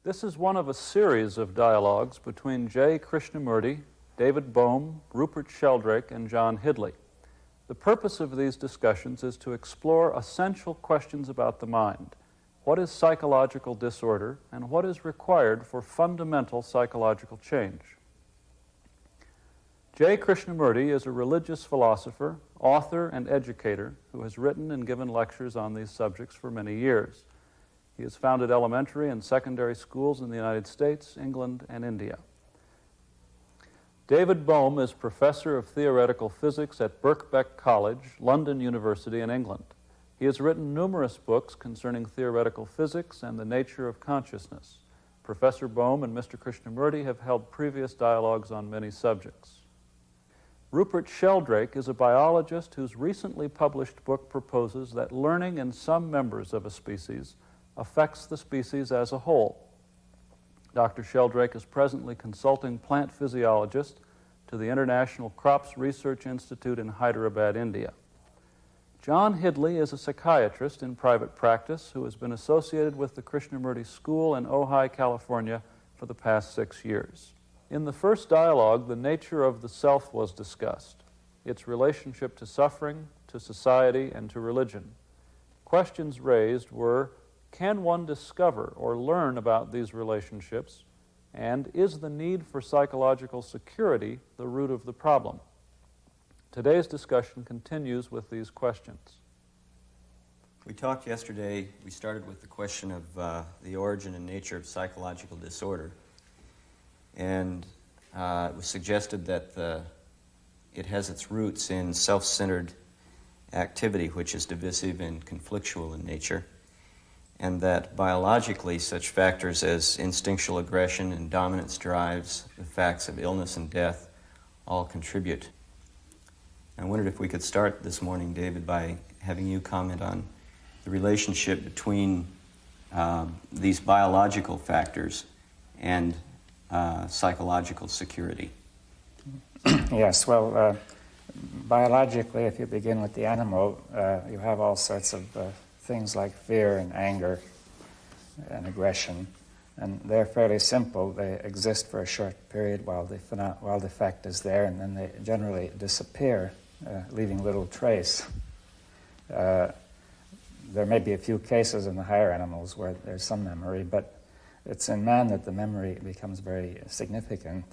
This is one of a series of dialogues between J. Krishnamurti, Дэвид Бом, Rupert Sheldrake, and John Hidli. The purpose of these discussions is to explore essential questions about the mind. What is psychological disorder, and what is required for fundamental psychological change? J. Krishnamurti is a religious philosopher, author, and educator who has written and given lectures on these subjects for many years. He has founded elementary and secondary schools in the United States, England, and India. Дэvид Bom is professor of theoretical physics at Birkbeck College, London University in England. He has written numerous books concerning theoretical physics and the nature of consciousness. Professor Bom and Mr. Krishnamurti have held previous dialogues on many subjects. Rupert Sheldrake is a biologist whose recently published book proposes that learning in some members of a species affects the species as a whole. Dr. Sheldrake is presently consulting plant physiologist to the International Crops Research Institute in Hyderabad, India. John Hidli is a psychiatrist in private practice who has been associated with the Krishnamurti School in Ojai, California for the past 6 years. In the first dialogue, the nature of the self was discussed, its relationship to suffering, to society, and to religion. Questions raised were, can one discover or learn about these relationships, and is the need for psychological security the root of the problem? Today's discussion continues with these questions. We talked yesterday, we started with the question of the origin and nature of psychological disorder. And it was suggested that it has its roots in self-centered activity, which is divisive and conflictual in nature, and that biologically such factors as instinctual aggression and dominance drives, the facts of illness and death, all contribute. I wondered if we could start this morning, David, by having you comment on the relationship between these biological factors and psychological security. Yes, well, biologically, if you begin with the animal, you have all sorts of things like fear and anger and aggression, and they're fairly simple. They exist for a short period while the effect is there, and then they generally disappear, leaving little trace. There may be a few cases in the higher animals where there's some memory, but it's in man that the memory becomes very significant.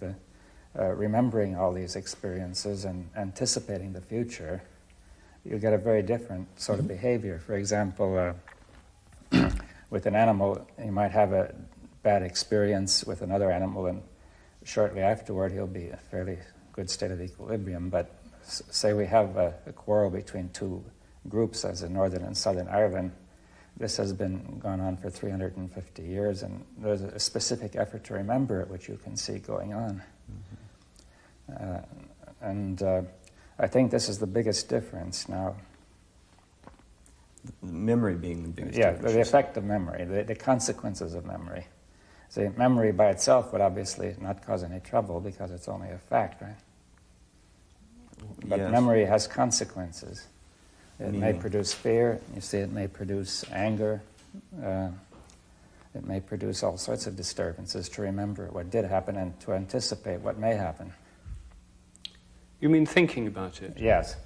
Remembering all these experiences and anticipating the future, you get a very different sort of behavior. For example, with an animal, you might have a bad experience with another animal, and shortly afterward he'll be in a fairly good state of equilibrium. But say we have a quarrel between two groups, as in Northern and Southern Ireland. This has been gone on for 350 years, and there's a specific effort to remember it, which you can see going on. I think this is the biggest difference now. Memory being the biggest difference. Yeah, the difference. effect of memory, the consequences of memory. See, memory by itself would obviously not cause any trouble because it's only a fact, right? But Yes. memory has consequences. It may Meaning? produce fear, you see, it may produce anger, it may produce all sorts of disturbances to remember what did happen and to anticipate what may happen. You mean thinking about it? Yes,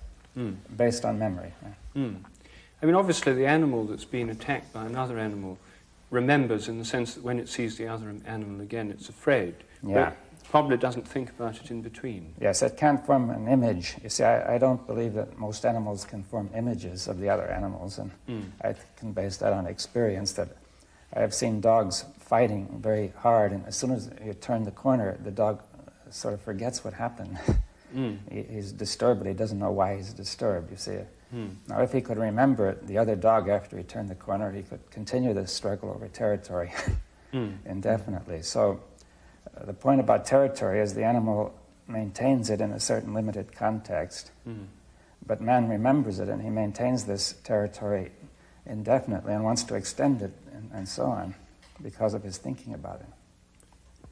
based on memory. Right? I mean, obviously the animal that's been attacked by another animal remembers in the sense that when it sees the other animal again, it's afraid. Yeah. But probably doesn't think about it in between. Yes, it can form an image. You see, I don't believe that most animals can form images of the other animals, and I can base that on experience. That I have seen dogs fighting very hard, and as soon as you turn the corner, the dog sort of forgets what happened. He's disturbed, but he doesn't know why he's disturbed, you see. Now, if he could remember the other dog after he turned the corner, he could continue the struggle over territory indefinitely. So the point about territory is the animal maintains it in a certain limited context, but man remembers it, and he maintains this territory indefinitely and wants to extend it and so on because of his thinking about it.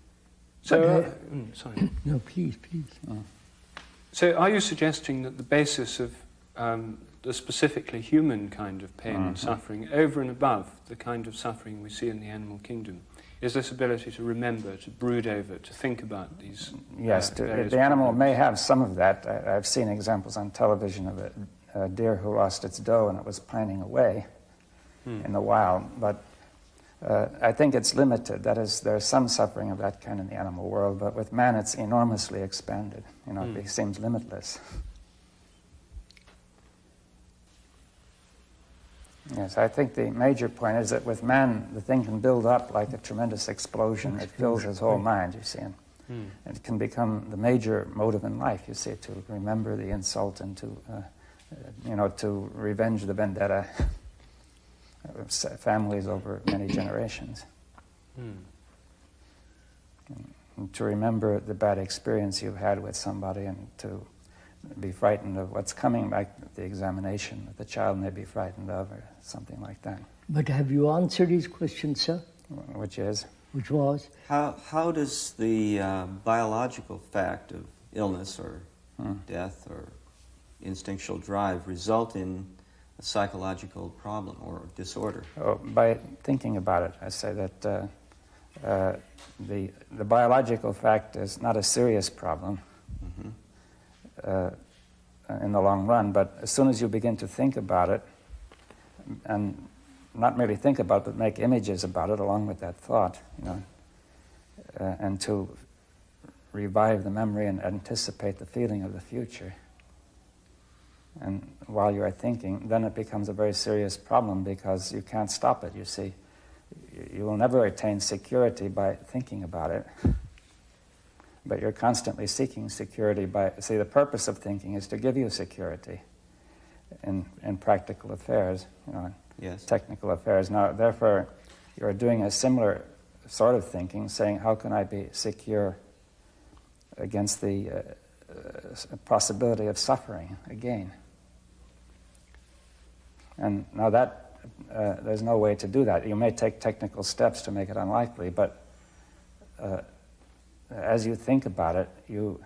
So, sorry. No, please. So are you suggesting that the basis of the specifically human kind of pain and suffering, over and above the kind of suffering we see in the animal kingdom, is this ability to remember, to brood over, to think about these. Yes, various the animal problems. may have some of that. I've seen examples on television of a deer who lost its doe and it was pining away in the wild, but I think it's limited. That is, there's some suffering of that kind in the animal world, but with man it's enormously expanded. You know, it seems limitless. Yes, I think the major point is that with man, the thing can build up like a tremendous explosion. It fills his whole mind, you see, and it can become the major motive in life, you see, to remember the insult and to, to revenge the vendetta of families over many generations. And to remember the bad experience you've had with somebody and to be frightened of what's coming, like the examination that the child may be frightened of or something like that. But have you answered his question, sir? Which is? Which was? How does the biological fact of illness or death or instinctual drive result in a psychological problem or disorder? Oh, by thinking about it, I say that the biological fact is not a serious problem in the long run, but as soon as you begin to think about it, and not merely think about it, but make images about it along with that thought, and to revive the memory and anticipate the feeling of the future. And while you are thinking, then it becomes a very serious problem because you can't stop it, you see. You will never attain security by thinking about it, but you're constantly seeking security by, see, the purpose of thinking is to give you security in practical affairs, Yes. technical affairs. Now, therefore, you're doing a similar sort of thinking, saying, how can I be secure against the possibility of suffering again? And now that, there's no way to do that. You may take technical steps to make it unlikely, but as you think about it, you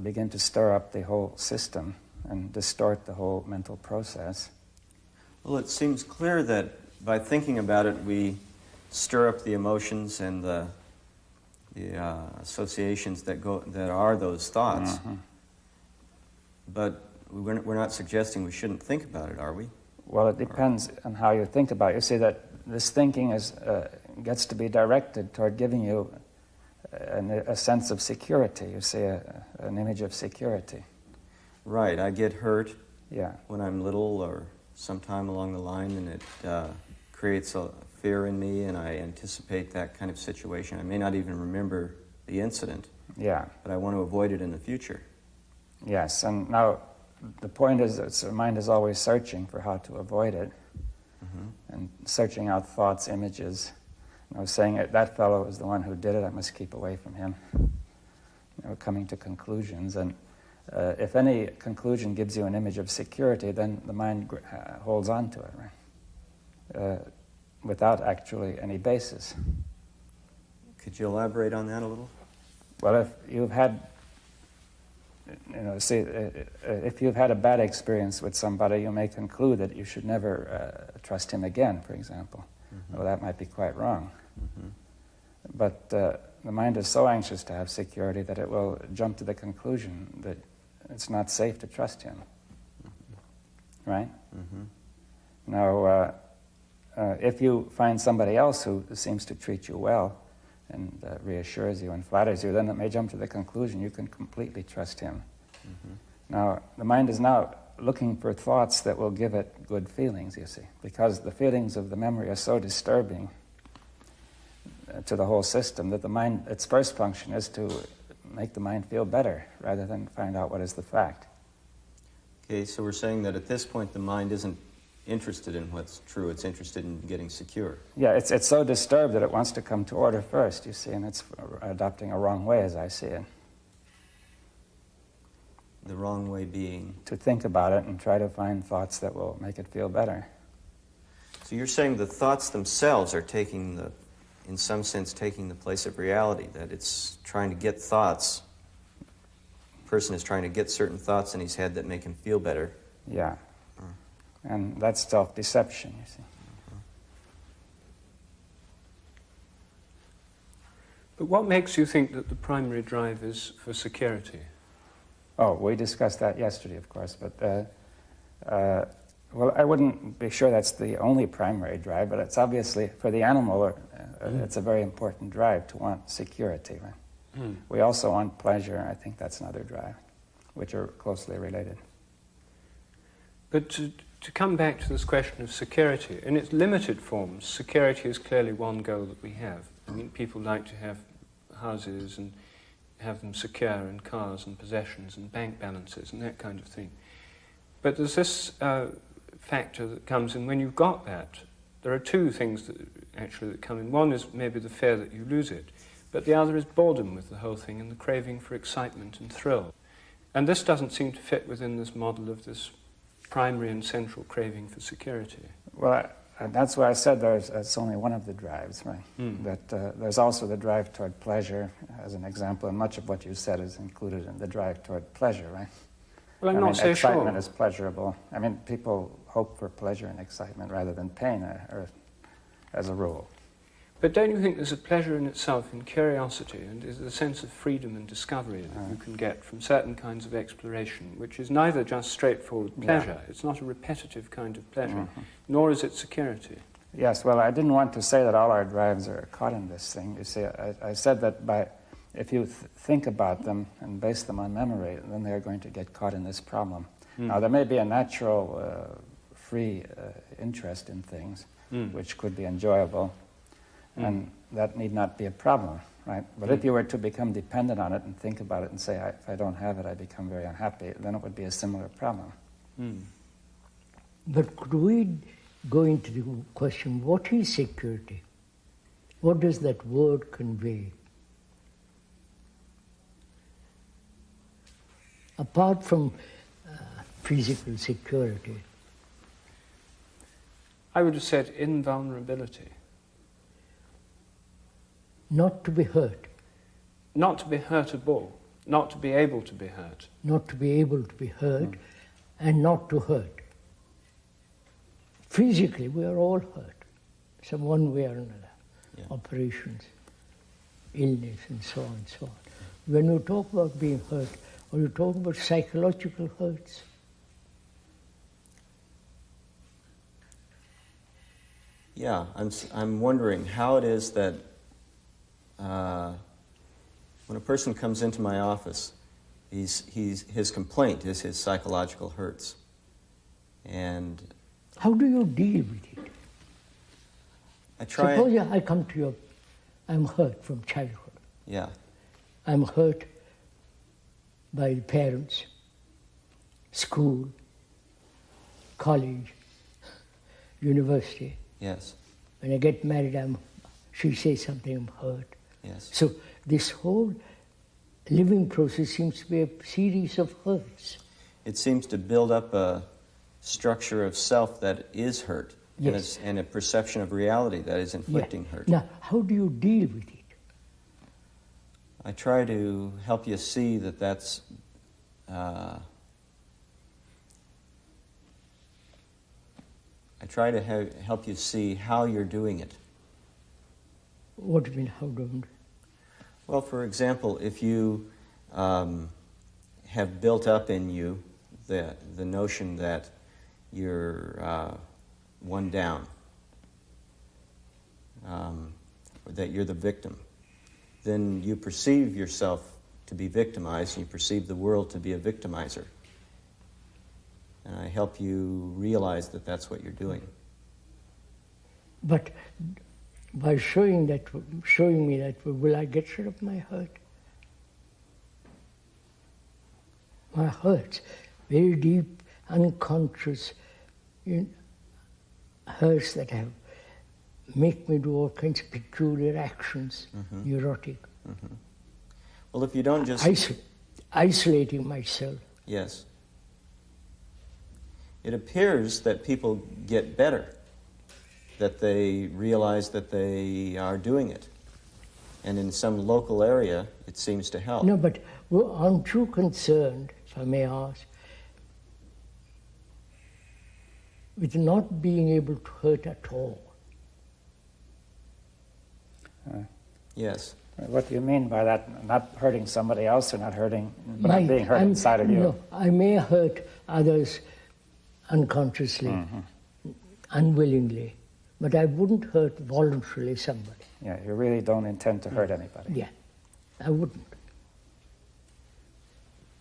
begin to stir up the whole system and distort the whole mental process. Well, it seems clear that by thinking about it, we stir up the emotions and the associations that are those thoughts. But we're not suggesting we shouldn't think about it, are we? Well, it depends on how you think about it. You see that this thinking gets to be directed toward giving you a sense of security. You see, an image of security. Right. I get hurt Yeah. when I'm little or sometime along the line, and it creates a fear in me, and I anticipate that kind of situation. I may not even remember the incident, Yeah. but I want to avoid it in the future. Yes. And now the point is that the mind is always searching for how to avoid it, and searching out thoughts, images. Saying that fellow is the one who did it, I must keep away from him. Coming to conclusions. And if any conclusion gives you an image of security, then the mind holds on to it, right? Without actually any basis. Could you elaborate on that a little? Well, if you've had, if you've had a bad experience with somebody, you may conclude that you should never trust him again, for example. Well, that might be quite wrong. But the mind is so anxious to have security that it will jump to the conclusion that it's not safe to trust him. Right? Now, if you find somebody else who seems to treat you well and reassures you and flatters you, then it may jump to the conclusion you can completely trust him. Now, the mind is now looking for thoughts that will give it good feelings, you see, because the feelings of the memory are so disturbing to the whole system that the mind, its first function is to make the mind feel better rather than find out what is the fact. Okay, so we're saying that at this point the mind isn't interested in what's true, it's interested in getting secure. Yeah, it's so disturbed that it wants to come to order first, you see, and it's adopting a wrong way as I see it. The wrong way being? To think about it and try to find thoughts that will make it feel better. So you're saying the thoughts themselves are in some sense taking the place of reality, that it's trying to get thoughts. The person is trying to get certain thoughts in his head that make him feel better. Yeah. And that's self-deception, you see. But what makes you think that the primary drive is for security? Oh, we discussed that yesterday, of course, but well, I wouldn't be sure that's the only primary drive, but it's obviously, for the animal, it's a very important drive to want security. Right? We also want pleasure, and I think that's another drive, which are closely related. But to come back to this question of security, in its limited forms, security is clearly one goal that we have. I mean, people like to have houses and have them secure, and cars and possessions and bank balances and that kind of thing. But there's this factor that comes in when you've got that. There are two things that come in. One is maybe the fear that you lose it, but the other is boredom with the whole thing and the craving for excitement and thrill. And this doesn't seem to fit within this model of this primary and central craving for security. Well, that's why I said it's only one of the drives, right? That there's also the drive toward pleasure, as an example, and much of what you said is included in the drive toward pleasure, right? Well, I'm not so excitement sure. is pleasurable. I mean, people hope for pleasure and excitement rather than pain, or as a rule. But don't you think there's a pleasure in itself in curiosity, and there's a sense of freedom and discovery that you can get from certain kinds of exploration, which is neither just straightforward pleasure, it's not a repetitive kind of pleasure, nor is it security. Yes, well, I didn't want to say that all our drives are caught in this thing. You see, I said that if you think about them and base them on memory, then they're going to get caught in this problem. Now, there may be a natural, free interest in things, which could be enjoyable, and that need not be a problem, right? But if you were to become dependent on it and think about it and say, if I don't have it, I become very unhappy, then it would be a similar problem. But could we go into the question, what is security? What does that word convey? Apart from physical security. I would have said invulnerability. Not to be hurt. Not to be hurtable, not to be able to be hurt. Not to be able to be hurt, and not to hurt. Physically, we are all hurt, some one way or another. Operations, illness, and so on and so on. When you talk about being hurt, or you talk about psychological hurts, Yeah, I'm wondering how it is that when a person comes into my office, his complaint is his psychological hurts. And how do you deal with it? I try. Suppose I come to you, I'm hurt from childhood. Yeah. I'm hurt by the parents, school, college, university. Yes. When I get married, she says something, I'm hurt. Yes. So this whole living process seems to be a series of hurts. It seems to build up a structure of self that is hurt, Yes. and a perception of reality that is inflicting hurt. Now, how do you deal with it? I try to help you see that that's I try to help you see how you're doing it. What do you mean, how don't? Well, for example, if you have built up in you the notion that you're one down, or that you're the victim, then you perceive yourself to be victimized, and you perceive the world to be a victimizer. And I help you realize that that's what you're doing. But by showing me that, will I get rid of my hurt? My hurts, very deep, unconscious hurts that have make me do all kinds of peculiar actions, neurotic. Well, if you don't just... Isolating myself. Yes. It appears that people get better, that they realize that they are doing it. And in some local area, it seems to help. No, but aren't you concerned, if I may ask, with not being able to hurt at all? Yes. What do you mean by that? Not hurting somebody else or not hurting, but being hurt inside of you? No, I may hurt others unconsciously, unwillingly, but I wouldn't hurt voluntarily somebody. Yeah, you really don't intend to hurt anybody. Yeah, I wouldn't.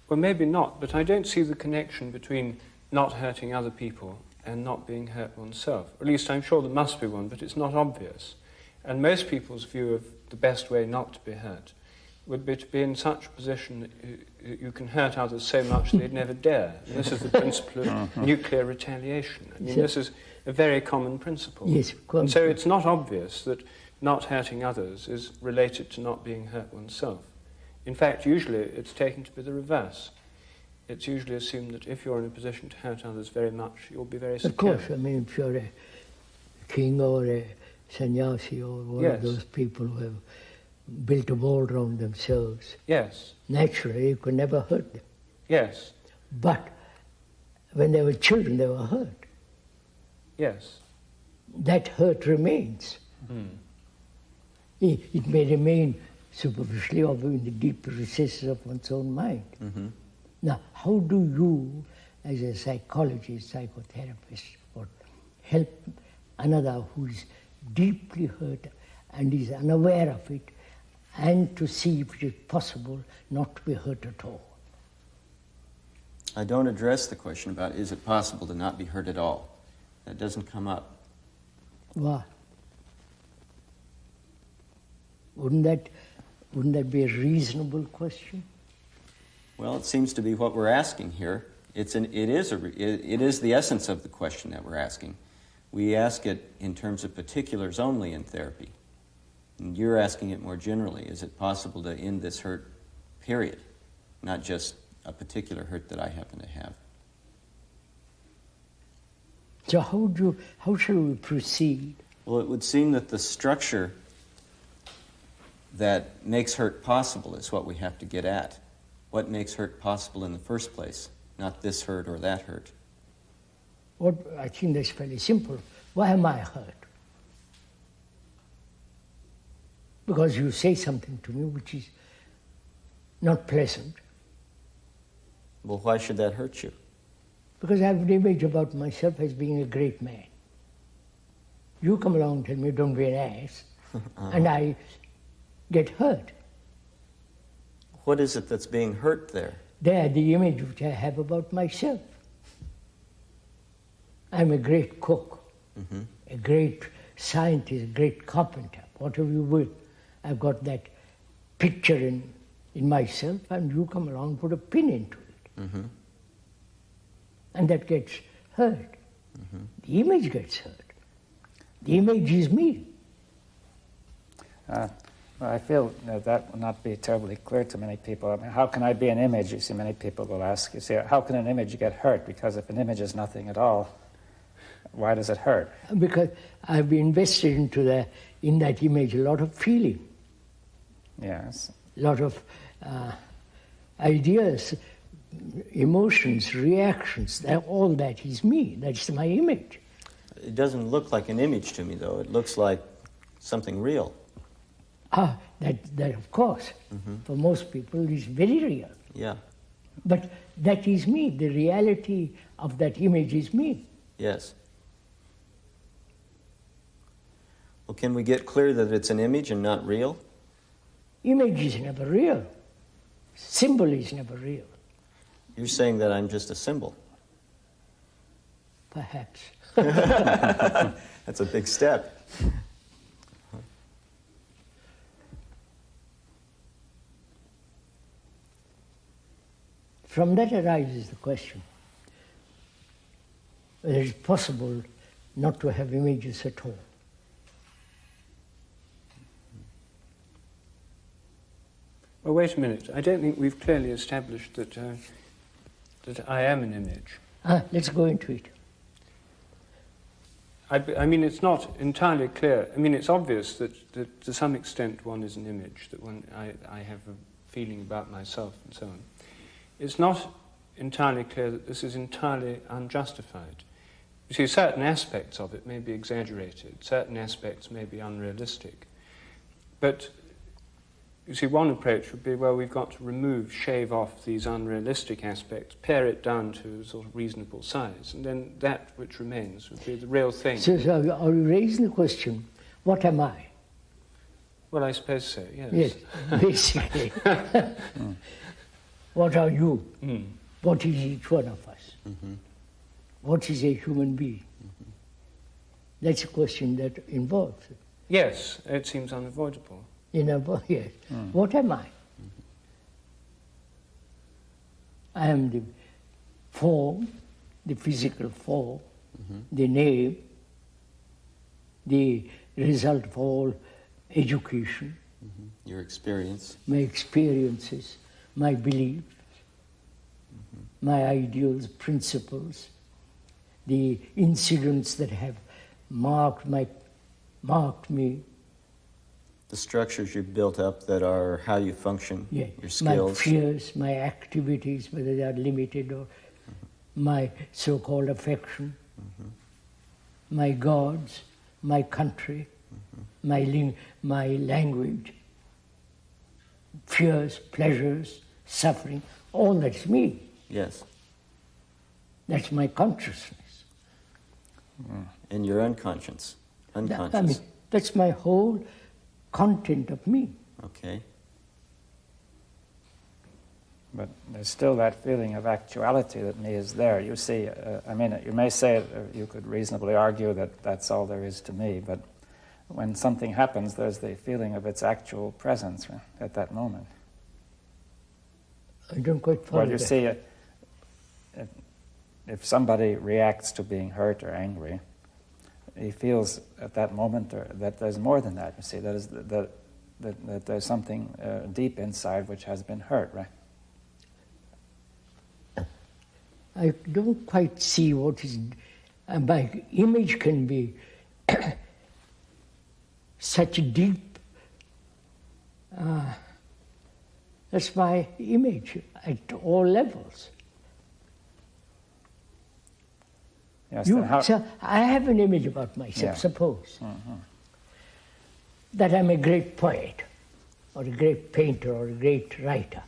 Well, maybe not, but I don't see the connection between not hurting other people and not being hurt oneself. At least I'm sure there must be one, but it's not obvious. And most people's view of the best way not to be hurt would be to be in such a position that you can hurt others so much they'd never dare. And this is the principle of nuclear retaliation. I mean, this is a very common principle. Yes, and so it's not obvious that not hurting others is related to not being hurt oneself. In fact, usually it's taken to be the reverse. It's usually assumed that if you're in a position to hurt others very much, you'll be very secure. Of course, I mean, if you're a king or a sannyasi or one of those people who have built a wall around themselves, yes, naturally you could never hurt them. Yes. But when they were children, they were hurt. Yes. That hurt remains. It may remain superficially or in the deep recesses of one's own mind. Now, how do you, as a psychologist, psychotherapist, or help another who is deeply hurt and is unaware of it, and to see if it is possible not to be hurt at all? I don't address the question about is it possible to not be hurt at all. That doesn't come up. Why? Wouldn't that be a reasonable question? Well, it seems to be what we're asking here. It is the essence of the question that we're asking. We ask it in terms of particulars only in therapy. And you're asking it more generally. Is it possible to end this hurt, period? Not just a particular hurt that I happen to have. So how shall we proceed? Well, it would seem that the structure that makes hurt possible is what we have to get at. What makes hurt possible in the first place, not this hurt or that hurt. I think that's fairly simple. Why am I hurt? Because you say something to me which is not pleasant. Well, why should that hurt you? Because I have an image about myself as being a great man. You come along and tell me, don't be an ass, and I get hurt. What is it that's being hurt there? There, the image which I have about myself. I'm a great cook, a great scientist, a great carpenter, whatever you will. I've got that picture in myself, and you come along and put a pin into it. And that gets hurt. The image gets hurt. The image is me. Well, I feel that will not be terribly clear to many people. I mean, how can I be an image? You see, many people will ask, you see, how can an image get hurt? Because if an image is nothing at all, why does it hurt? Because I've invested in that image a lot of feeling. Yes. A lot of ideas, emotions, reactions. All that is me. That's my image. It doesn't look like an image to me, though. It looks like something real. That of course, for most people is very real. Yeah. But that is me. The reality of that image is me. Yes. Well, can we get clear that it's an image and not real? Image is never real. Symbol is never real. You're saying that I'm just a symbol. Perhaps. That's a big step. From that arises the question whether it's possible not to have images at all. Well, wait a minute. I don't think we've clearly established that I am an image. Let's go into it. I mean, it's not entirely clear. I mean, it's obvious that to some extent one is an image, that I have a feeling about myself and so on. It's not entirely clear that this is entirely unjustified. You see, certain aspects of it may be exaggerated, certain aspects may be unrealistic, but you see, one approach would be, well, we've got to shave off these unrealistic aspects, pare it down to a sort of reasonable size, and then that which remains would be the real thing. So are you raising the question, what am I? Well, I suppose so, yes. Yes, basically. What are you? Mm. What is each one of us? Mm-hmm. What is a human being? Mm-hmm. That's a question that involves it. Yes, it seems unavoidable. Yes. What am I? I am the form, the physical form, the name, the result of all education, Your experience. my experiences, my beliefs, my ideals, principles, the incidents that have marked me. The structures you've built up that are how you function, Yeah. your skills. My fears, my activities, whether they are limited or my so-called affection, my gods, my country, my language, fears, pleasures, suffering, all that's me. Yes. That's my consciousness. And your unconscious. Unconscious. I mean, that's my whole content of me. Okay. But there's still that feeling of actuality that me is there. You see, you may say, you could reasonably argue that that's all there is to me, but when something happens, there's the feeling of its actual presence at that moment. I don't quite follow Well, you that. see, if somebody reacts to being hurt or angry, he feels at that moment that there's more than that. You see, that there's something deep inside which has been hurt, right? I don't quite see what is... my image can be such deep... that's my image at all levels. Yes, then how, So I have an image about myself, Yeah. suppose, that I'm a great poet, or a great painter, or a great writer.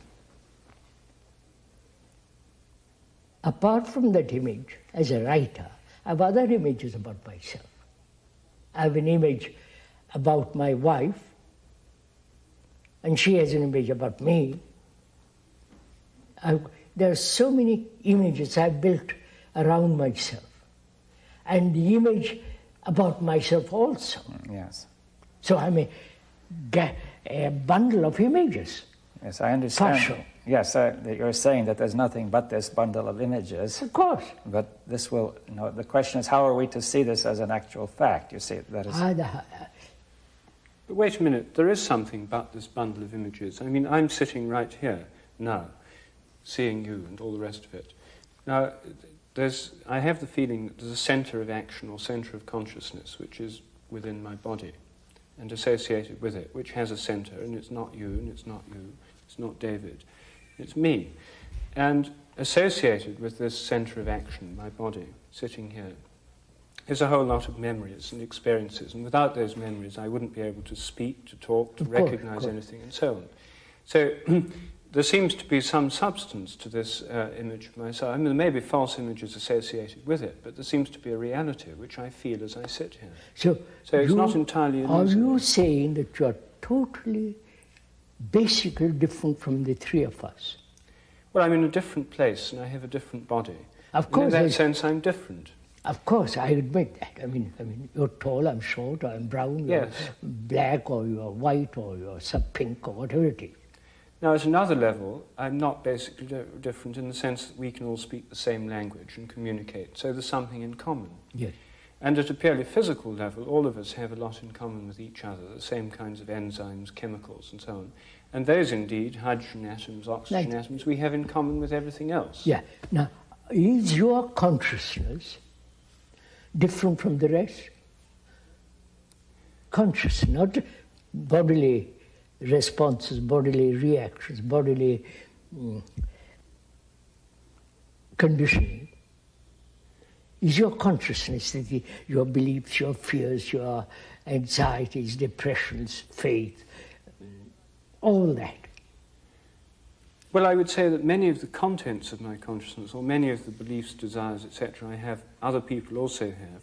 Apart from that image, as a writer, I have other images about myself. I have an image about my wife, and she has an image about me. There are so many images I've built around myself, and the image about myself also. yes. So I'm a bundle of images. Yes, I understand. Partial. Yes, that you're saying that there's nothing but this bundle of images. Of course. But this will, the question is, how are we to see this as an actual fact? You see, that is... But wait a minute, there is something but this bundle of images. I mean, I'm sitting right here now, seeing you and all the rest of it. Now, I have the feeling that there's a centre of action or centre of consciousness which is within my body and associated with it, which has a centre, and it's not you, and it's not you, it's not David, it's me. And associated with this centre of action, my body, sitting here, is a whole lot of memories and experiences, and without those memories I wouldn't be able to speak, to talk, to recognise anything, and so on. So there seems to be some substance to this image of myself. I mean, there may be false images associated with it, but there seems to be a reality which I feel as I sit here. So it's not entirely Are illusory. you saying that you are totally, basically different from the three of us? Well, I'm in a different place and I have a different body. Of course. And in that sense, I'm different. Of course, I admit that. I mean, you're tall, I'm short, or I'm brown, Yes. you're black, or you're white, or you're pink, or whatever it is. Now, at another level, I'm not basically different in the sense that we can all speak the same language and communicate, so there's something in common. Yes. And at a purely physical level, all of us have a lot in common with each other, the same kinds of enzymes, chemicals, and so on. And those indeed, hydrogen atoms, oxygen atoms, we have in common with everything else. Yeah. Now, is your consciousness different from the rest? Conscious, not bodily responses, bodily reactions, bodily conditioning. Is your consciousness, your beliefs, your fears, your anxieties, depressions, faith, all that. Well, I would say that many of the contents of my consciousness, or many of the beliefs, desires, etc., I have, other people also have.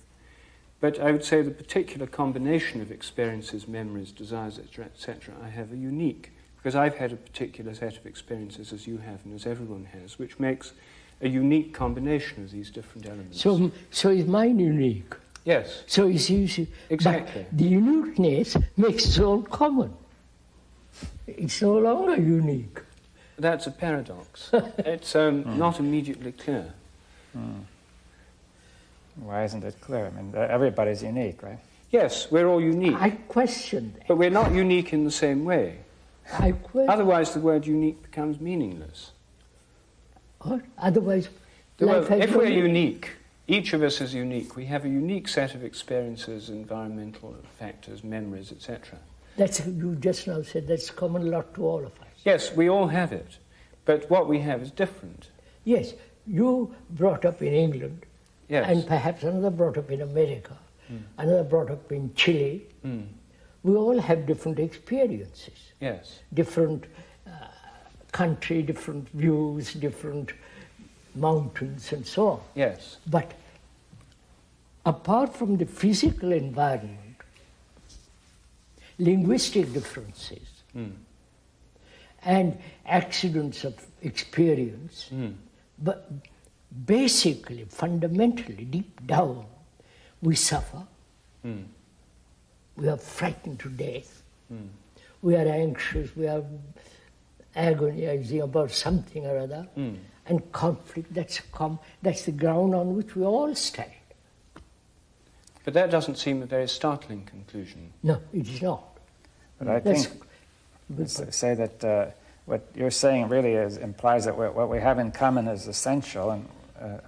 But I would say the particular combination of experiences, memories, desires, etc., I have a unique, because I've had a particular set of experiences as you have and as everyone has, which makes a unique combination of these different elements. So is mine unique? Yes. So is you. Exactly. But the uniqueness makes us all common. It's no longer unique. That's a paradox. It's not immediately clear. Why isn't it clear? I mean, everybody's unique, right? Yes, we're all unique. I question that. But we're not unique in the same way. I question. Otherwise, the word unique becomes meaningless. What? Otherwise, If we're unique, each of us is unique. We have a unique set of experiences, environmental factors, memories, etc. That's, you just now said, that's common lot to all of us. Yes, we all have it. But what we have is different. Yes, you brought up in England, Yes. and perhaps another brought up in America, another brought up in Chile. We all have different experiences, Yes. different country, different views, different mountains and so on. Yes. But apart from the physical environment, linguistic differences, and accidents of experience, but basically, fundamentally, deep down, we suffer. We are frightened to death. We are anxious, we are agonizing about something or other. And conflict, that's the ground on which we all stand. But that doesn't seem a very startling conclusion. No, it is not. But I think, say that what you're saying really implies that what we have in common is essential and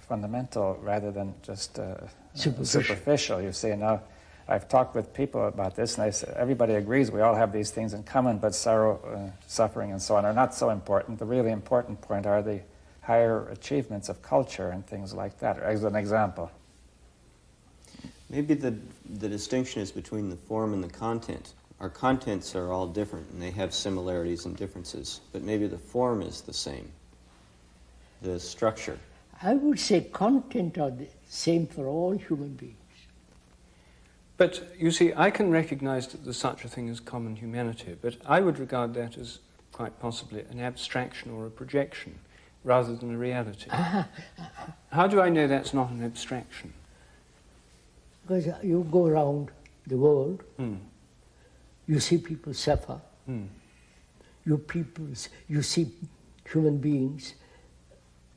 fundamental rather than just superficial. You see, now I've talked with people about this, and they say, everybody agrees we all have these things in common, but sorrow, suffering, and so on are not so important. The really important point are the higher achievements of culture and things like that, as an example. Maybe the distinction is between the form and the content. Our contents are all different, and they have similarities and differences, but maybe the form is the same, the structure. I would say content are the same for all human beings. But you see, I can recognize that there's such a thing as common humanity, but I would regard that as quite possibly an abstraction or a projection rather than a reality. How do I know that's not an abstraction? Because you go around the world, you see people suffer, you see human beings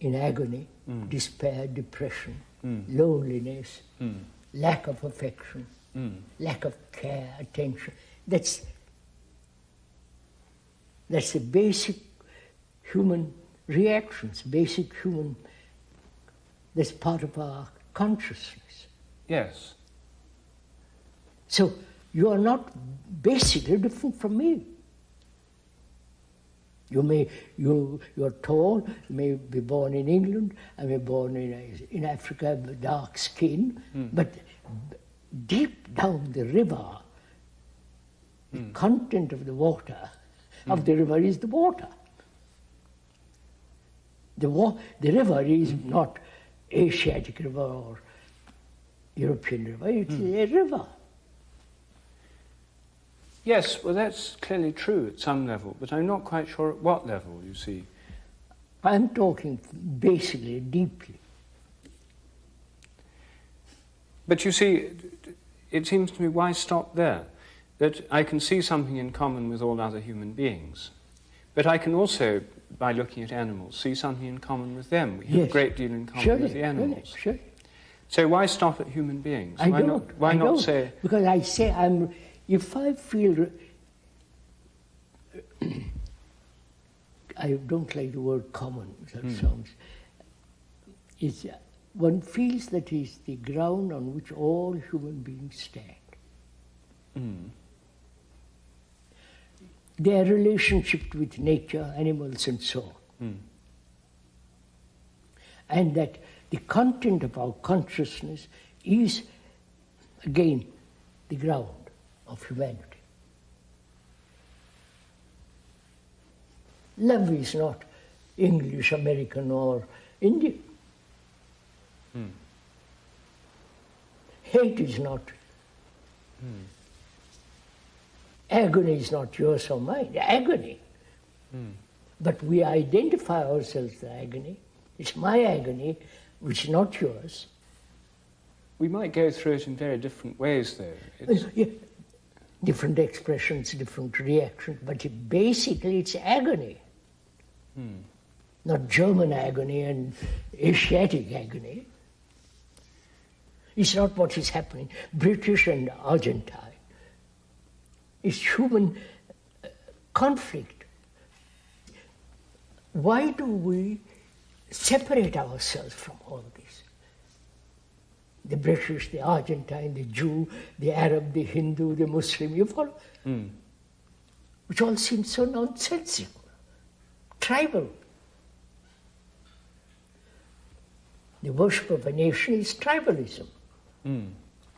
in agony, despair, depression, loneliness, lack of affection, lack of care, attention. That's the basic human reactions, basic human, that's part of our consciousness. Yes. So you are not basically different from me. You're tall, you may be born in England, I may be born in Africa with dark skin, but deep down the river, the content of the water, of the river is the water. The river is not Asiatic river or European river, it's a river. Yes, well that's clearly true at some level, but I'm not quite sure at what level, you see. I'm talking basically, deeply. But you see, it seems to me, why stop there? That I can see something in common with all other human beings. But I can also, by looking at animals, see something in common with them. We have a great deal in common with the animals. Sure. So why stop at human beings? Why not say... Because I say if I feel... I don't like the word common, that sounds... one feels that is the ground on which all human beings stand. Their relationship with nature, animals and so on. And that the content of our consciousness is, again, the ground of humanity. Love is not English, American, or Indian. Hate is not. Agony is not yours or mine. Agony. But we identify ourselves with agony. It's my agony, which is not yours. We might go through it in very different ways, though. It's, Yeah. Different expressions, different reactions, but basically it's agony. Not German agony and Asiatic agony. It's not what is happening. British and Argentine. It's human conflict. Why do we separate ourselves from all this? The British, the Argentine, the Jew, the Arab, the Hindu, the Muslim, you follow? Which all seems so nonsensical, tribal. The worship of a nation is tribalism.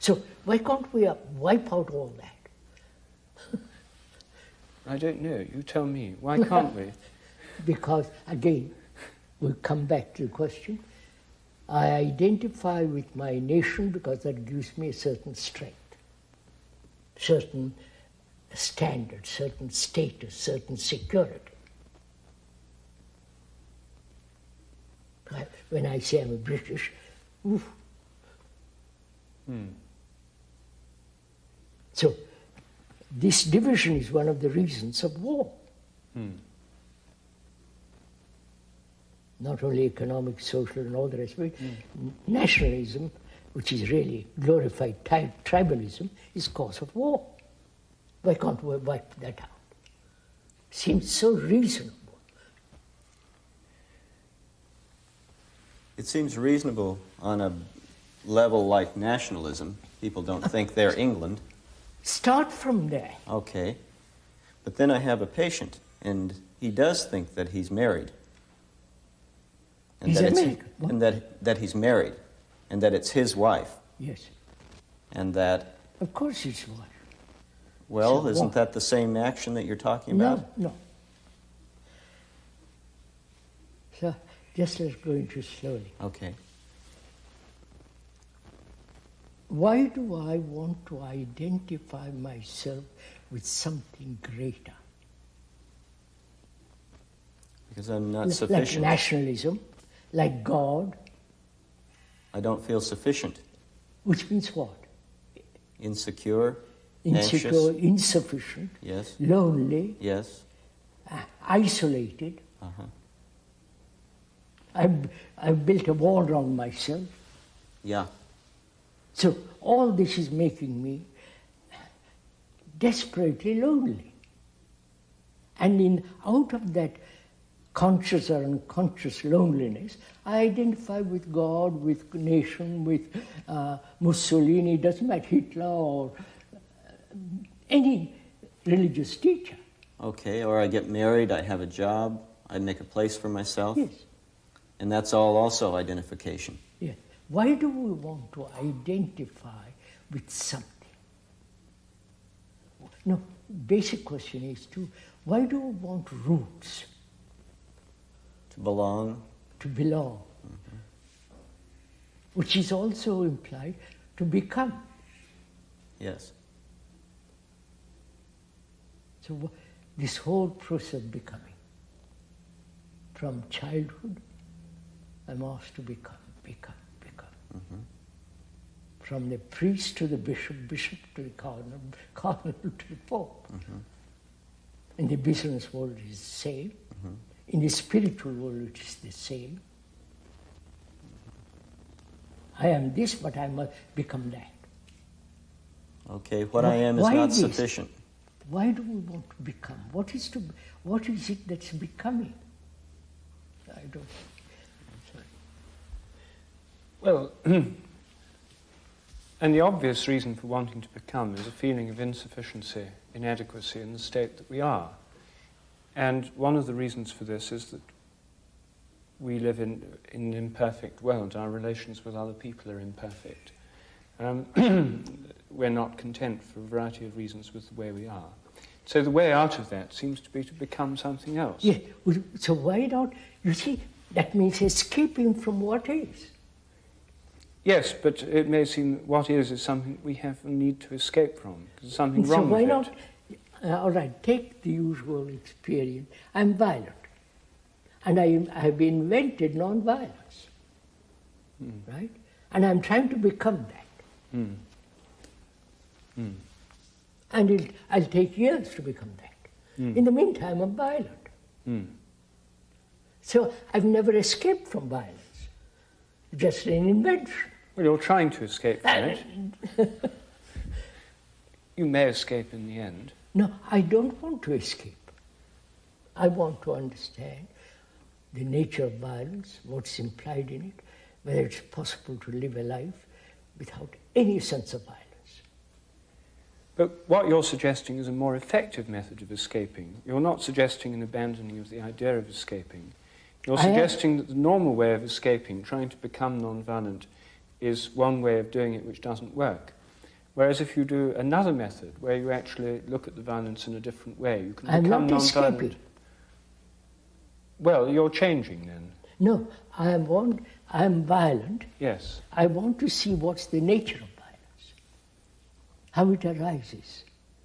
So why can't we wipe out all that? I don't know. You tell me. Why can't we? Because, again, we'll come back to the question. I identify with my nation because that gives me a certain strength, certain standard, certain status, certain security. When I say I'm a British, oof. So this division is one of the reasons of war. Not only economic, social, and all the rest of it. Nationalism, which is really glorified tribalism, is cause of war. Why can't we wipe that out? Seems so reasonable. It seems reasonable on a level like nationalism. People don't think they're England. Start from there. Okay. But then I have a patient, and he does think that he's married. And He's that American. it's, and that he's married, and that it's his wife, Yes. and that, Of course it's war. well, So isn't what? that the same action that you're talking about? No. So just let's go into slowly. Okay. Why do I want to identify myself with something greater? Because I'm not Like sufficient. nationalism, like God, I don't feel sufficient. which means what? Insecure, Insecure, anxious. insufficient, Yes, lonely, yes. isolated. Uh-huh. I've built a wall around myself. Yeah. So all this is making me desperately lonely. And out of that conscious or unconscious loneliness, I identify with God, with nation, with Mussolini, doesn't matter, Hitler, or any religious teacher. Okay, or I get married, I have a job, I make a place for myself. Yes. And that's all also identification. Yes. Why do we want to identify with something? No, basic question is too, why do we want roots? To belong. To belong. Which is also implied to become. Yes. So this whole process of becoming, from childhood, I'm asked to become. From the priest to the bishop, bishop to the cardinal, cardinal to the pope. In the business world it is the same. In the spiritual world it is the same. I am this, but I must become that. Okay, what I am is Why not this? sufficient. Why do we want to become? What is it that's becoming? I don't. Well, and the obvious reason for wanting to become is a feeling of insufficiency, inadequacy in the state that we are. And one of the reasons for this is that we live in an imperfect world. Our relations with other people are imperfect. We're not content for a variety of reasons with the way we are. So the way out of that seems to be to become something else. Yeah, so why not? You see, that means escaping from what is. Yes, but it may seem that what is something we have a need to escape from. There's something So wrong why with not? it. All right, take the usual experience. I'm violent, and I have invented non-violence, right? And I'm trying to become that. And I'll take years to become that. In the meantime, I'm violent. So I've never escaped from violence, just an invention. Well, you're trying to escape from it. You may escape in the end. No, I don't want to escape. I want to understand the nature of violence, what's implied in it, whether it's possible to live a life without any sense of violence. But what you're suggesting is a more effective method of escaping. You're not suggesting an abandoning of the idea of escaping. You're suggesting that the normal way of escaping, trying to become non-violent, is one way of doing it which doesn't work. Whereas if you do another method, where you actually look at the violence in a different way, you can become non-violent. Escaping. Well, you're changing then. No, I am violent. Yes. I want to see what's the nature of violence, how it arises.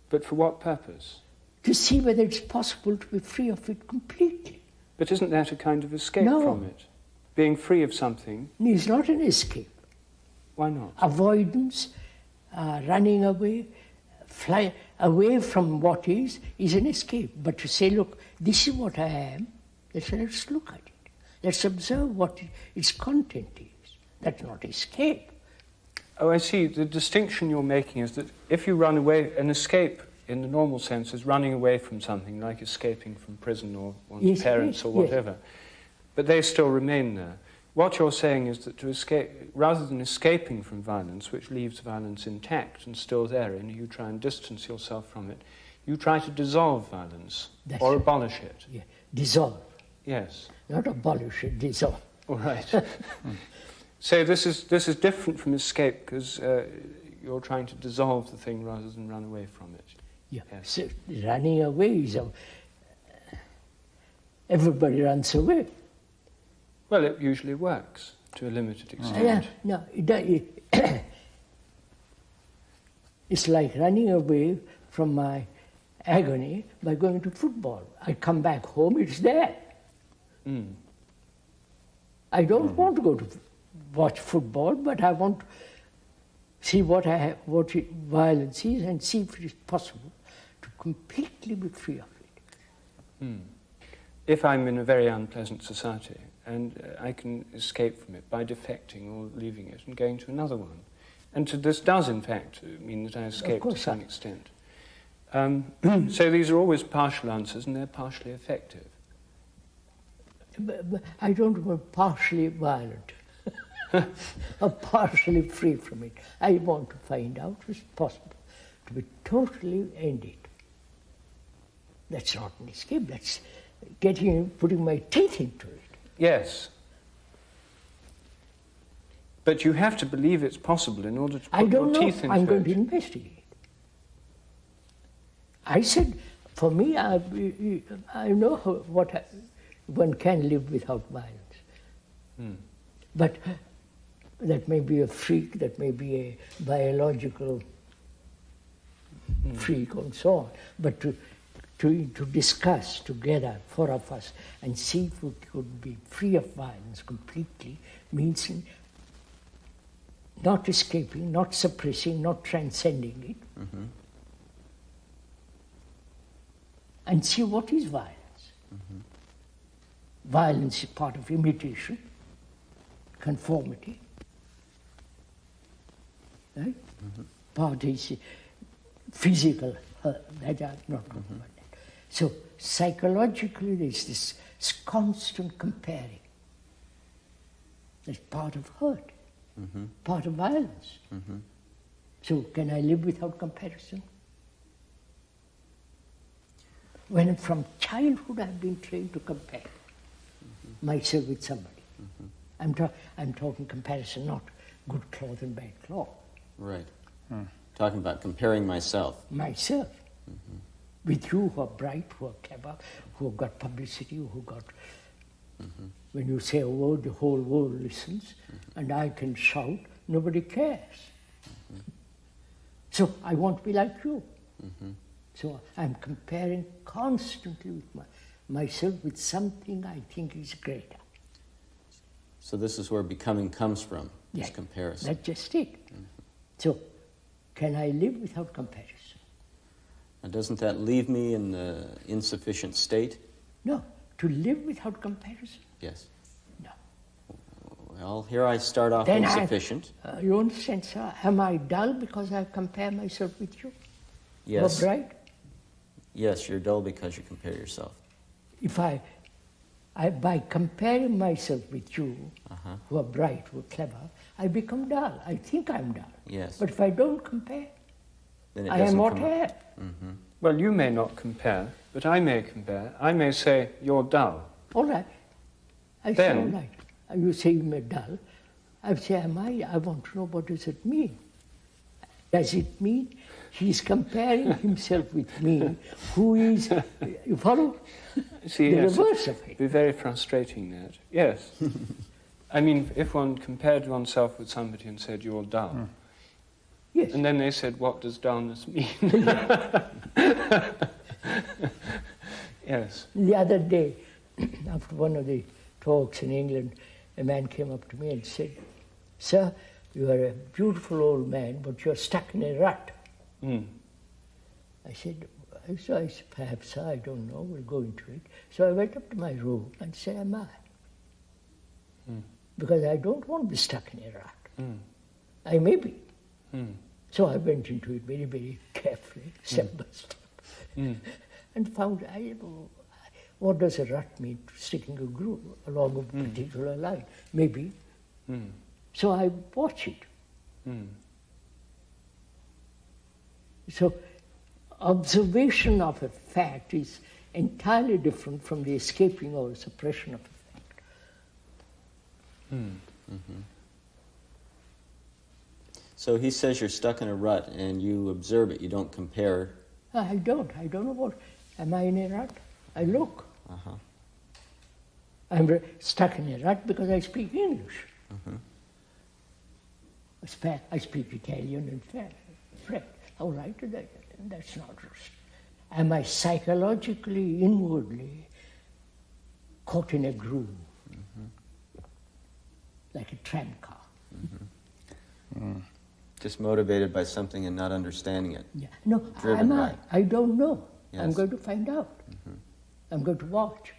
But for what purpose? To see whether it's possible to be free of it completely. But isn't that a kind of escape No. from it? Being free of something? It's not an escape. Why not? Avoidance, running away, fly away from what is an escape. But to say, look, this is what I am, let's look at it. Let's observe what its content is. That's not escape. Oh, I see. The distinction you're making is that if you run away, an escape in the normal sense is running away from something, like escaping from prison or one's parents or whatever. Yes. But they still remain there. What you're saying is that to escape, rather than escaping from violence, which leaves violence intact and still there, and you try and distance yourself from it, you try to dissolve violence or abolish it. Yeah. Dissolve. Yes. Not abolish it, dissolve. All right. So this is different from escape because you're trying to dissolve the thing rather than run away from it. Yeah. Yes. So running away is everybody runs away. Well, it usually works to a limited extent. No, it's like running away from my agony by going to football. I come back home, it's there. I don't want to go to watch football, but I want to see what violence is and see if it is possible to completely be free of it. If I'm in a very unpleasant society, and I can escape from it by defecting or leaving it and going to another one. And this does, in fact, mean that I escape to some extent. So these are always partial answers, and they're partially effective. But I don't want partially violent or partially free from it. I want to find out if it's possible to be totally ended. That's not an escape, that's putting my teeth into it. Yes. But you have to believe it's possible in order to put your teeth into it. I'm going to investigate. I said, for me, I know one can live without violence. But that may be a freak, that may be a biological freak and so on. But to discuss together, four of us, and see if we could be free of violence completely means not escaping, not suppressing, not transcending it, and see what is violence. Violence is part of imitation, conformity, right? Part is physical, that I'm not talking about that. So psychologically there's this constant comparing. That's part of hurt, part of violence. So can I live without comparison? When from childhood I've been trained to compare myself with somebody. I'm talking comparison, not good cloth and bad cloth. Right. Talking about comparing myself. Myself. with you who are bright, who are clever, who have got publicity, who got... When you say a word, the whole world listens, and I can shout, nobody cares. So I want to be like you. So I'm comparing constantly with myself with something I think is greater. So this is where becoming comes from, this Yeah, comparison. that's just it. So can I live without comparison? And doesn't that leave me in the insufficient state? No. To live without comparison? Yes. No. Well, here I start off Then insufficient. You understand, sir? Am I dull because I compare myself with you? Yes. You're bright? Yes, you're dull because you compare yourself. If I by comparing myself with you, who are bright, who are clever, I become dull. I think I'm dull. Yes. But if I don't compare, Then it I am doesn't what come I up. am. Well, you may not compare, but I may compare. I may say, you're dull. All right. I say, all right. You say you're dull. I say, am I? I want to know, what does it mean? Does it mean he's comparing himself with me, who is, you follow? See, The yes, reverse of it. it'd be very frustrating, that. Yes. I mean, if one compared oneself with somebody and said, you're dull, Yes. and then they said, what does dullness mean? Yes. The other day, after one of the talks in England, a man came up to me and said, "Sir, you are a beautiful old man, but you're stuck in a rut." I said, perhaps, I don't know, we'll go into it. So I went up to my room and said, am I? Because I don't want to be stuck in a rut. I may be. So I went into it very, very carefully, step by step, and found, what does a rut mean? Sticking a groove along a particular line. Maybe. So I watch it. So observation of a fact is entirely different from the escaping or suppression of a fact. So he says you're stuck in a rut and you observe it, you don't compare. I don't know what. Am I in a rut? I look. I'm stuck in a rut because I speak English. I speak Italian and French. All right, that's not just. Am I psychologically, inwardly caught in a groove? Like a tram car. Just motivated by something and not understanding it. Yeah. No, Driven am by. I don't know. Yes. I'm going to find out. I'm going to watch.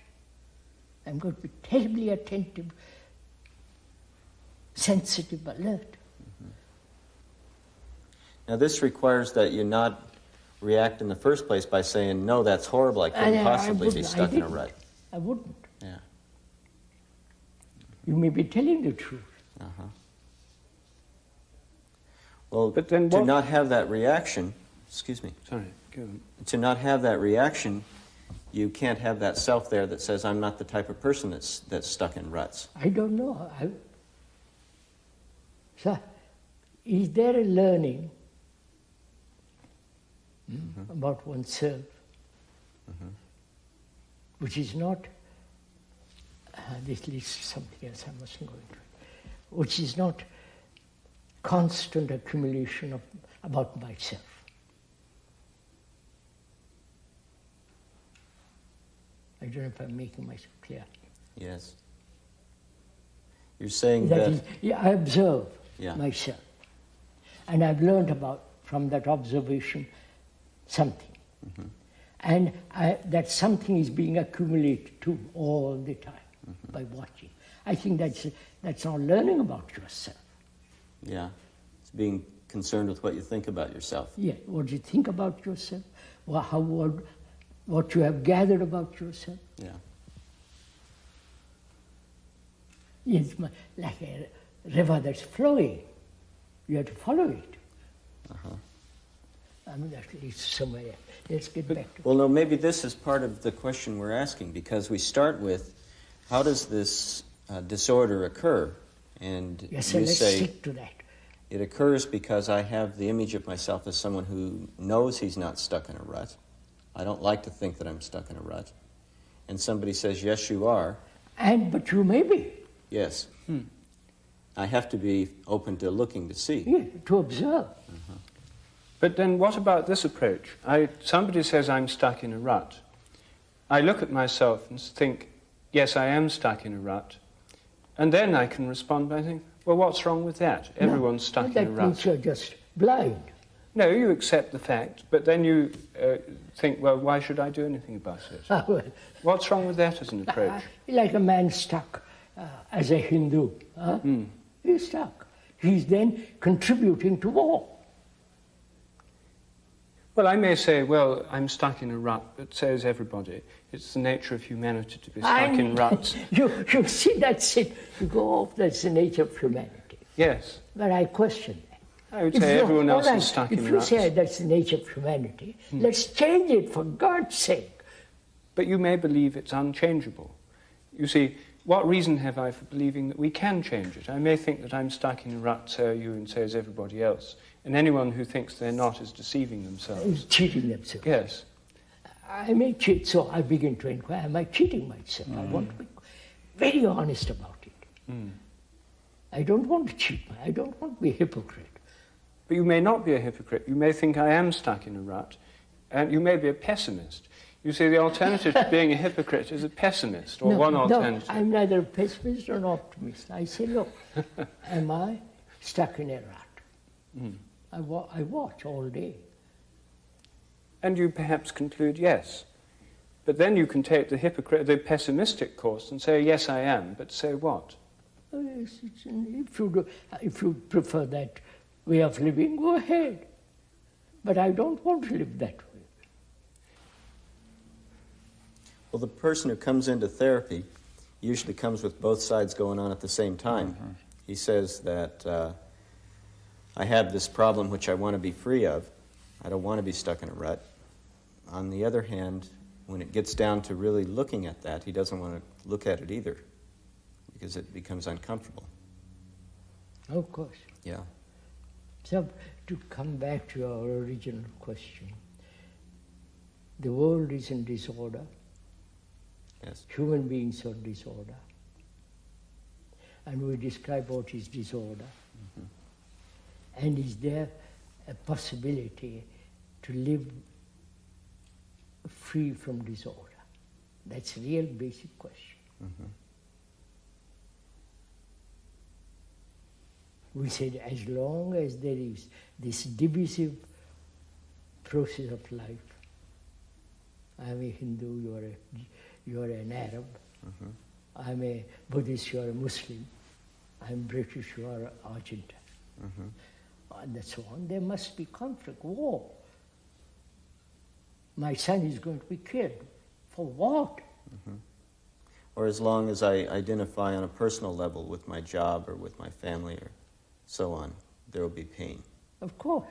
I'm going to be terribly attentive, sensitive, alert. Now this requires that you not react in the first place by saying, no, that's horrible, I couldn't possibly be stuck in a rut. I wouldn't. Yeah. You may be telling the truth. Well, But then to what- not have that reaction, excuse me, Sorry, go on. to not have that reaction, you can't have that self there that says, I'm not the type of person that's stuck in ruts. I don't know. So, is there a learning about oneself which is not, this leads to something else, I mustn't go into it, which is not constant accumulation about myself? I don't know if I'm making myself clear. Yes. You're saying That that... is, I observe Yeah. myself, and I've learned from that observation something. And that something is being accumulated too all the time by watching. I think that's not learning about yourself. Yeah. It's being concerned with what you think about yourself. Yeah, what you think about yourself, what you have gathered about yourself. Yeah. It's like a river that's flowing. You have to follow it. I mean, that leads somewhere else. Let's get back to it. Well, no, maybe this is part of the question we're asking, because we start with, how does this disorder occur? And Yes, so you let's say stick to that. it occurs because I have the image of myself as someone who knows he's not stuck in a rut. I don't like to think that I'm stuck in a rut. And somebody says, yes, you are. But you may be. Yes. I have to be open to looking to see. Yeah, to observe. But then what about this approach? Somebody says I'm stuck in a rut. I look at myself and think, yes, I am stuck in a rut. And then I can respond by saying, well, what's wrong with that? Everyone's stuck in a rut. That means you're just blind. No, you accept the fact, but then you think, well, why should I do anything about it? What's wrong with that as an approach? Like a man stuck as a Hindu. He's stuck. He's then contributing to war. Well, I may say, well, I'm stuck in a rut, but so is everybody. It's the nature of humanity to be stuck in ruts. You see, that's it. You go off, that's the nature of humanity. Yes. But I question that. I would say everyone else is stuck in ruts. If you say that's the nature of humanity, let's change it for God's sake. But you may believe it's unchangeable. You see, what reason have I for believing that we can change it? I may think that I'm stuck in a rut, so are you, and so is everybody else. And anyone who thinks they're not is deceiving themselves. Cheating themselves. Yes. I may cheat, so I begin to inquire, am I cheating myself? I want to be very honest about it. I don't want to cheat. I don't want to be a hypocrite. But you may not be a hypocrite. You may think I am stuck in a rut, and you may be a pessimist. You see, the alternative to being a hypocrite is a pessimist, or one alternative. No, I'm neither a pessimist nor an optimist. I say, look, am I stuck in a rut? I watch all day. And you perhaps conclude yes. But then you can take the pessimistic course and say, yes, I am, but say what? If you prefer that way of living, go ahead. But I don't want to live that way. Well, the person who comes into therapy usually comes with both sides going on at the same time. He says that I have this problem which I want to be free of. I don't want to be stuck in a rut. On the other hand, when it gets down to really looking at that, he doesn't want to look at it either because it becomes uncomfortable. Of course. Yeah. So, to come back to our original question, the world is in disorder. Yes. Human beings are disorder. And we describe what is disorder. And is there a possibility to live free from disorder? That's a real basic question. We said as long as there is this divisive process of life, I'm a Hindu, you're an Arab, I'm a Buddhist, you're a Muslim, I'm British, you're Argentine, and so on, there must be conflict, war. My son is going to be killed. For what? Or as long as I identify on a personal level with my job or with my family or so on, there will be pain. Of course.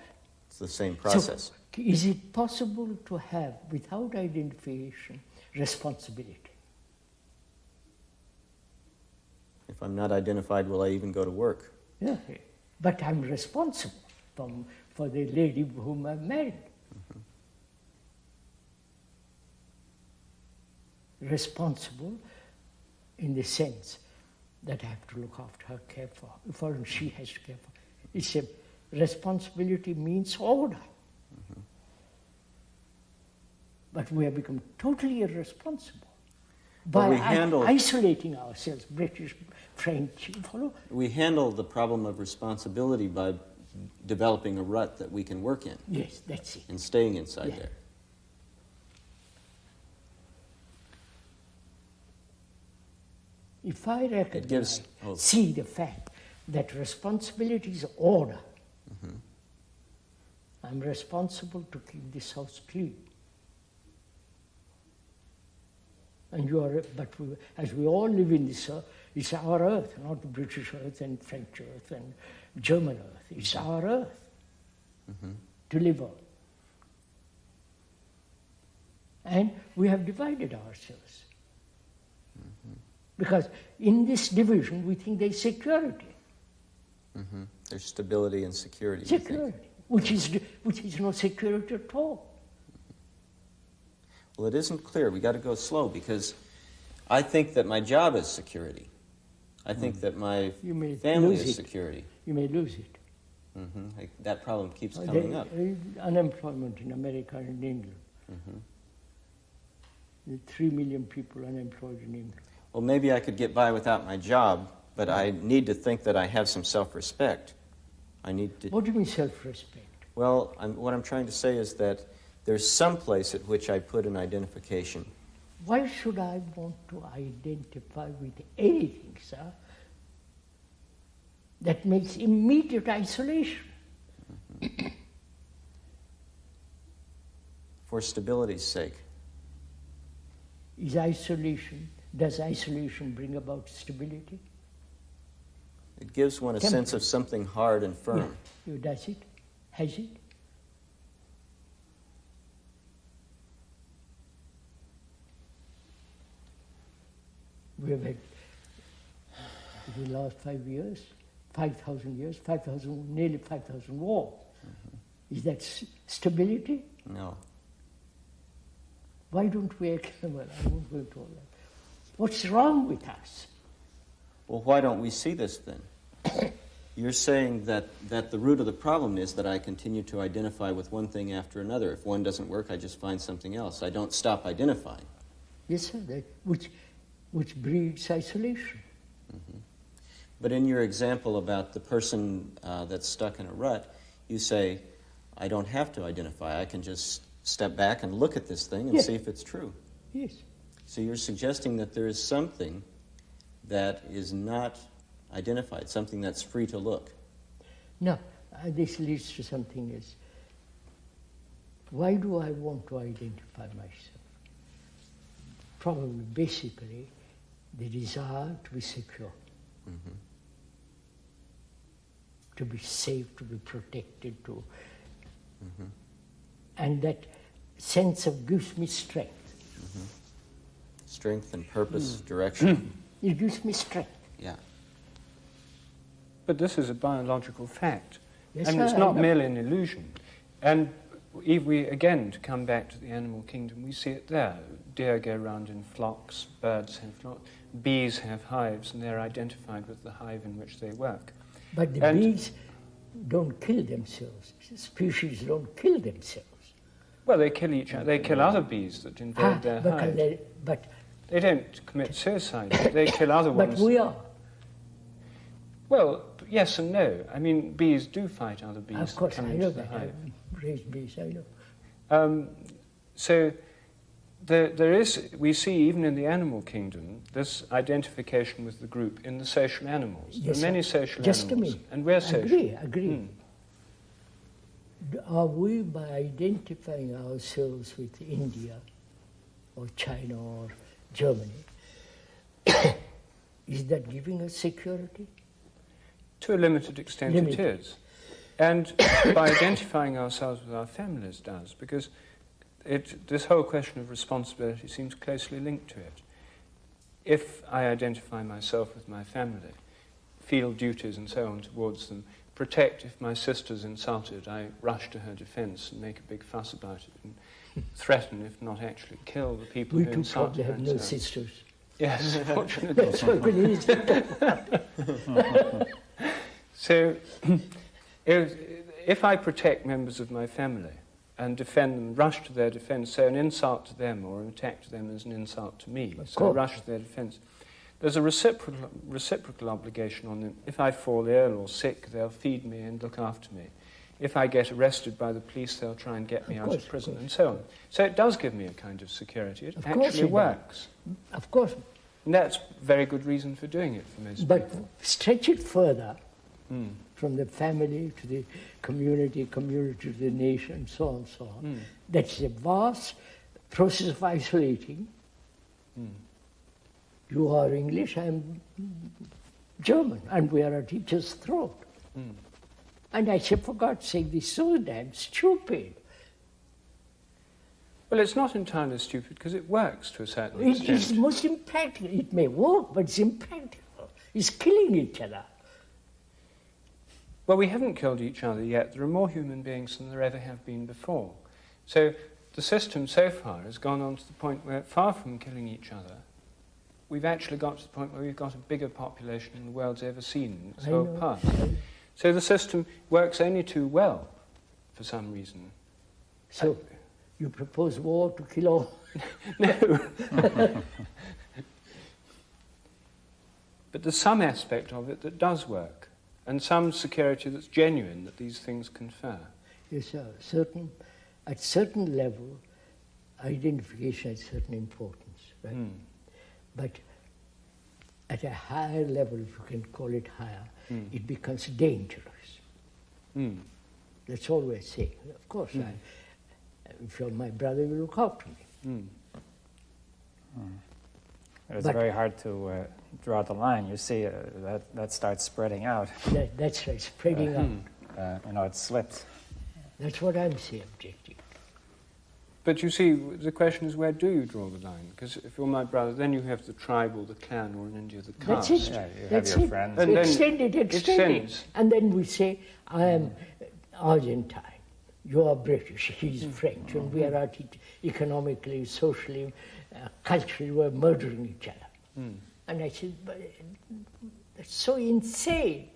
It's the same process. So, is it possible to have, without identification, responsibility? If I'm not identified, will I even go to work? Yeah. But I'm responsible for the lady whom I married. Responsible in the sense that I have to look after her, care for her, she has to care for her. It's a responsibility means order. But we have become totally irresponsible by isolating ourselves, British, French, you follow? We handle the problem of responsibility by developing a rut that we can work in. Yes, that's it. And staying inside there. If I recognize, see the fact that responsibility is order, I'm responsible to keep this house clean. And as we all live in this earth, it's our earth, not the British earth and French earth and German earth. It's our earth to live on. And we have divided ourselves. Because in this division, we think there's security. There's stability and security. Security, which is no security at all. Well, it isn't clear. We got to go slow because I think that my job is security. I think that my family is security. You may lose it. That problem keeps coming up. Unemployment in America and England. There are 3 million people unemployed in England. Well, maybe I could get by without my job, but I need to think that I have some self-respect. I need to... What do you mean self-respect? Well, what I'm trying to say is that there's some place at which I put an identification. Why should I want to identify with anything, sir, that makes immediate isolation? For stability's sake. Does isolation bring about stability? It gives one a sense of something hard and firm. Yeah. Does it? Has it? We have had, in the last 5 years, 5,000 years, nearly 5,000 wars. Is that stability? No. Why don't we, well, I won't go into all that. What's wrong with us? Well, why don't we see this then? You're saying that the root of the problem is that I continue to identify with one thing after another. If one doesn't work, I just find something else. I don't stop identifying. Yes, sir, which breeds isolation. But in your example about the person that's stuck in a rut, you say, I don't have to identify. I can just step back and look at this thing and see if it's true. Yes. So you're suggesting that there is something that is not identified, something that's free to look. No, this leads to something else. Why do I want to identify myself? Probably, basically, the desire to be secure, to be safe, to be protected, and that sense of gives me strength. Strength and purpose, direction. It gives me strength. Yeah. But this is a biological fact. Yes, and it's I not know. merely an illusion. And if we, again, to come back to the animal kingdom, we see it there. Deer go around in flocks, birds have flocks, bees have hives, and they're identified with the hive in which they work. But the bees don't kill themselves. Species don't kill themselves. Well, they kill each other. They kill other bees that invade their hive. But They don't commit suicide. They kill other ones. But we are. Well, yes and no. I mean, bees do fight other bees. Of course, that come I know into the that. hive. I've raised bees, I know. So there is, we see even in the animal kingdom, this identification with the group in the social animals. Yes, there are many sir. social Just animals. a minute. And we're social. Agree. Are we, by identifying ourselves with India or China or Germany, is that giving us security? To a limited extent it is. And by identifying ourselves with our families does, because this whole question of responsibility seems closely linked to it. If I identify myself with my family, feel duties and so on towards them, protect if my sister's insulted, I rush to her defense and make a big fuss about it, and threaten, if not actually kill, the people who insult her. We too probably have no sisters. Yes, fortunately. That's what it is. So, if I protect members of my family and defend them, rush to their defense, say an insult to them or an attack to them is an insult to me, so I rush to their defense, there's a reciprocal obligation on them. If I fall ill or sick, they'll feed me and look after me. If I get arrested by the police, they'll try and get me out of prison, and so on. So it does give me a kind of security. It actually works. Of course. And that's very good reason for doing it for most But people. stretch it further from the family to the community to the nation, so on, so on. That's a vast process of isolating. You are English, I'm German, and we are at each other's throat. And I said, for God's sake, this is so damn stupid. Well, it's not entirely stupid because it works to a certain It extent. is most impractical. It may work, but it's impractical. It's killing each other. Well, we haven't killed each other yet. There are more human beings than there ever have been before. So the system so far has gone on to the point where, far from killing each other, we've actually got to the point where we've got a bigger population than the world's ever seen in its whole past. So the system works only too well, for some reason. So you propose war to kill all? No. But there's some aspect of it that does work, and some security that's genuine that these things confer. Yes, at certain level, identification has certain importance, right? But at a higher level, if you can call it higher, it becomes dangerous. That's all we're saying. Of course, if you're my brother, you look after me. It's very hard to draw the line. You see, that starts spreading out. That's right, spreading out. It slips. That's what I'm saying, objective. But you see, the question is, where do you draw the line? Because if you're my brother, then you have the tribe or the clan, or in India, the caste. That's it. Yeah, you That's have your it. friends. And Extend it. extends. And then we say, I am Argentine, you are British, he's French, and we are economically, socially, culturally, we're murdering each other. And I said, but that's so insane.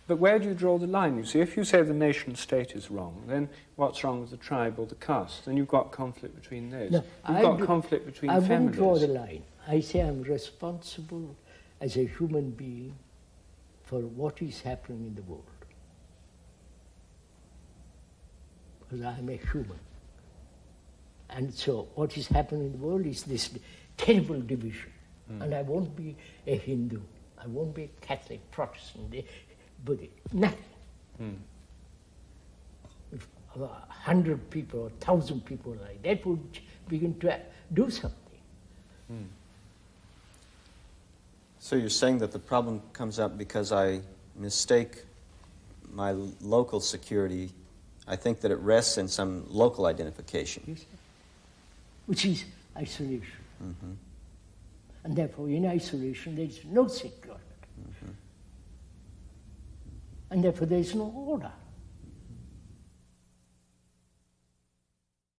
But where do you draw the line? You see, if you say the nation state is wrong, then what's wrong with the tribe or the caste? Then you've got conflict between those. No, you've got conflict between I families. wouldn't draw the line. I say I'm responsible as a human being for what is happening in the world. Because I'm a human. And so what is happening in the world is this terrible division. And I won't be a Hindu. I won't be a Catholic, Protestant, Buddhist, nothing. If 100 people or 1,000 people like that would begin to do something. So you're saying that the problem comes up because I mistake my local security. I think that it rests in some local identification. Yes, which is isolation. And therefore, in isolation, there is no security. And therefore, there is no order.